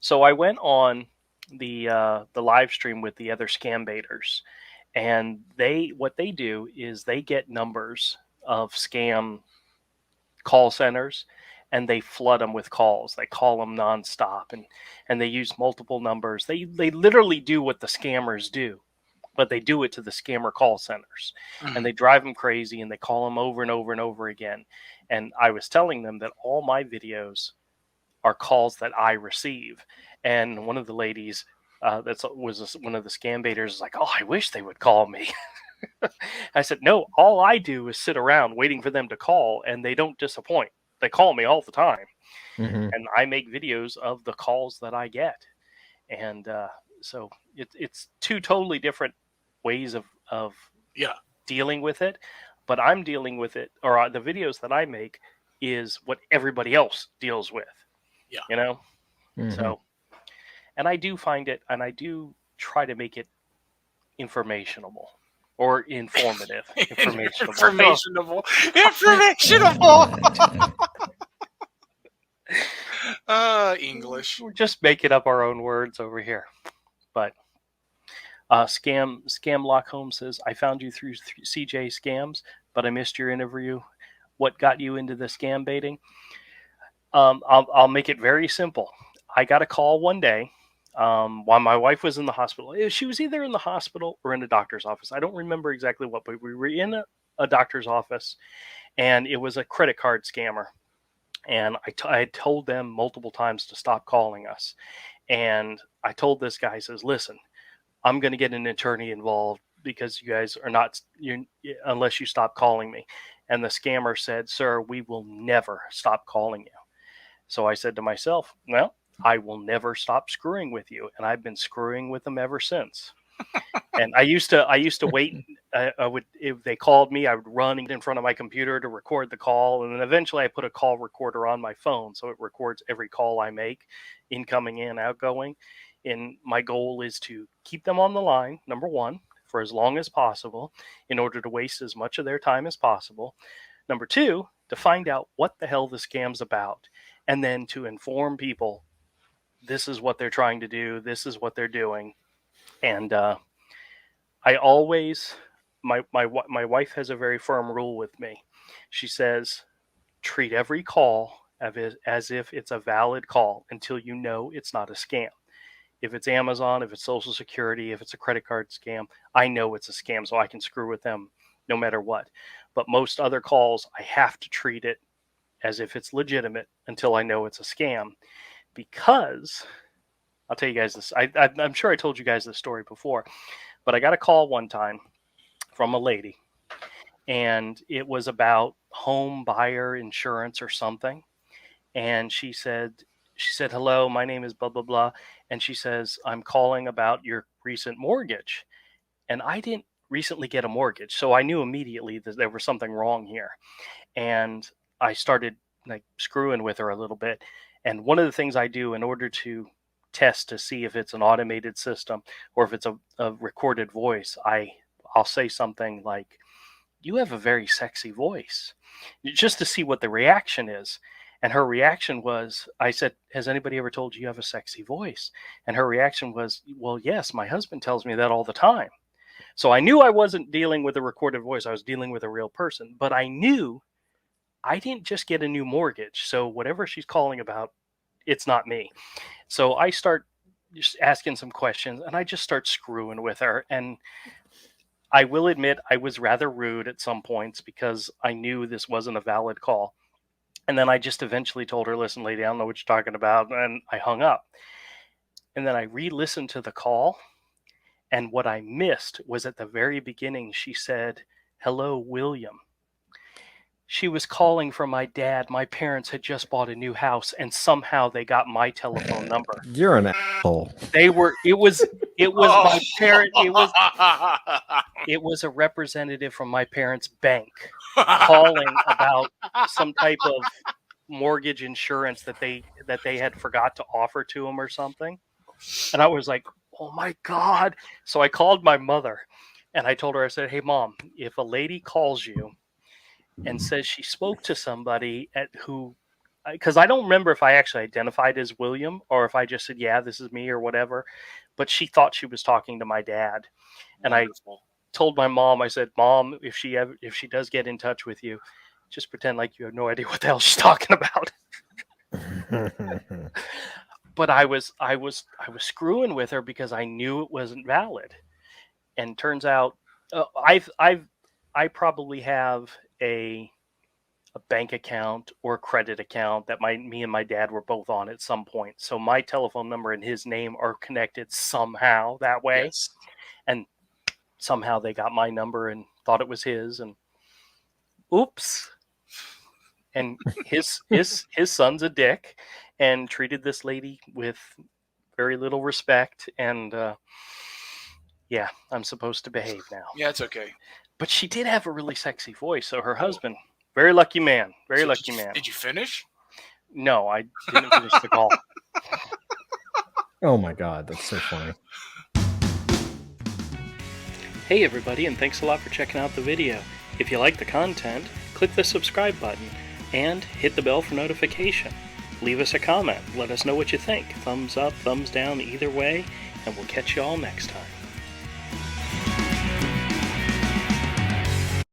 So I went on the live stream with the other scam baiters, and what they do is they get numbers of scam call centers, and they flood them with calls. They call them nonstop, and they use multiple numbers. They literally do what the scammers do, but they do it to the scammer call centers, and Mhm. they drive them crazy, and they call them over and over and over again. And I was telling them that all my videos are calls that I receive. And one of the ladies one of the scam baiters is like, "Oh, I wish they would call me." I said, "No, all I do is sit around waiting for them to call, and they don't disappoint. They call me all the time, Hmm. and I make videos of the calls that I get." And so it's two totally different ways of Yeah. dealing with it, but I'm dealing with it, or the videos that I make is what everybody else deals with, Yeah. you know. Hmm. So, and I do find it, and I do try to make it informational or informative. Informational. Informationable. Informationable. English. We're just making up our own words over here. But scam Lock Home says, "I found you through CJ Scams, but I missed your interview. What got you into the scam baiting?" I'll make it very simple. I got a call one day while my wife was in the hospital. She was either in the hospital or in a doctor's office. I don't remember exactly what, but we were in a doctor's office, and it was a credit card scammer. And I had told them multiple times to stop calling us. And I told this guy, says, "Listen, I'm going to get an attorney involved because you guys are not, you unless you stop calling me." And the scammer said, "Sir, we will never stop calling you." So I said to myself, "Well, I will never stop screwing with you." And I've been screwing with them ever since. And I used to wait. I would, if they called me, I would run in front of my computer to record the call, and then eventually I put a call recorder on my phone so it records every call I make, incoming and outgoing. And my goal is to keep them on the line, number one, for as long as possible, in order to waste as much of their time as possible. Number two, to find out what the hell the scam's about, and then to inform people this is what they're trying to do, this is what they're doing. And I always, my wife has a very firm rule with me. She says, treat every call as if it's a valid call until you know it's not a scam. If it's Amazon, if it's Social Security, if it's a credit card scam, I know it's a scam, so I can screw with them no matter what. But most other calls, I have to treat it as if it's legitimate until I know it's a scam. Because I'll tell you guys this. I'm sure I told you guys this story before, but I got a call one time from a lady, and it was about home buyer insurance or something. And she said, "Hello, my name is blah blah blah," and she says, "I'm calling about your recent mortgage." And I didn't recently get a mortgage, so I knew immediately that there was something wrong here. And I started like screwing with her a little bit. And one of the things I do in order to test to see if it's an automated system or if it's a recorded voice, I'll say something like, "You have a very sexy voice," just to see what the reaction is. And her reaction was, I said, "Has anybody ever told you have a sexy voice?" And her reaction was, "Well, yes, my husband tells me that all the time." So I knew I wasn't dealing with a recorded voice. I was dealing with a real person, but I knew I didn't just get a new mortgage. So whatever she's calling about, it's not me. So I start just asking some questions, and I just start screwing with her. And I will admit I was rather rude at some points because I knew this wasn't a valid call. And then I just eventually told her, "Listen, lady, I don't know what you're talking about." And I hung up. And then I re listened to the call. And what I missed was at the very beginning, she said, "Hello, William." She was calling for my dad. My parents had just bought a new house, and somehow they got my telephone number. You're an asshole. It was Oh. my parent. It was a representative from my parents' bank calling about some type of mortgage insurance that they had forgot to offer to him or something. And I was like, "Oh my god." So I called my mother, and I told her, I said, "Hey mom, if a lady calls you and says she spoke to somebody who because I don't remember if I actually identified as William or if I just said, yeah, this is me or whatever. But she thought she was talking to my dad. And Wonderful. I told my mom, I said, Mom, if she does get in touch with you, just pretend like you have no idea what the hell she's talking about. But I was screwing with her because I knew it wasn't valid. And turns out I probably have a bank account or credit account that me and my dad were both on at some point. So my telephone number and his name are connected somehow that way. Yes. And somehow they got my number and thought it was his, and oops. And his son's a dick and treated this lady with very little respect. And yeah, I'm supposed to behave now. Yeah, it's okay. But she did have a really sexy voice. So her husband, very lucky man. Very lucky man. Did you finish? No, I didn't finish the call. Oh my God, that's so funny. Hey everybody, and thanks a lot for checking out the video. If you like the content, click the subscribe button and hit the bell for notification. Leave us a comment. Let us know what you think. Thumbs up, thumbs down, either way, and we'll catch you all next time.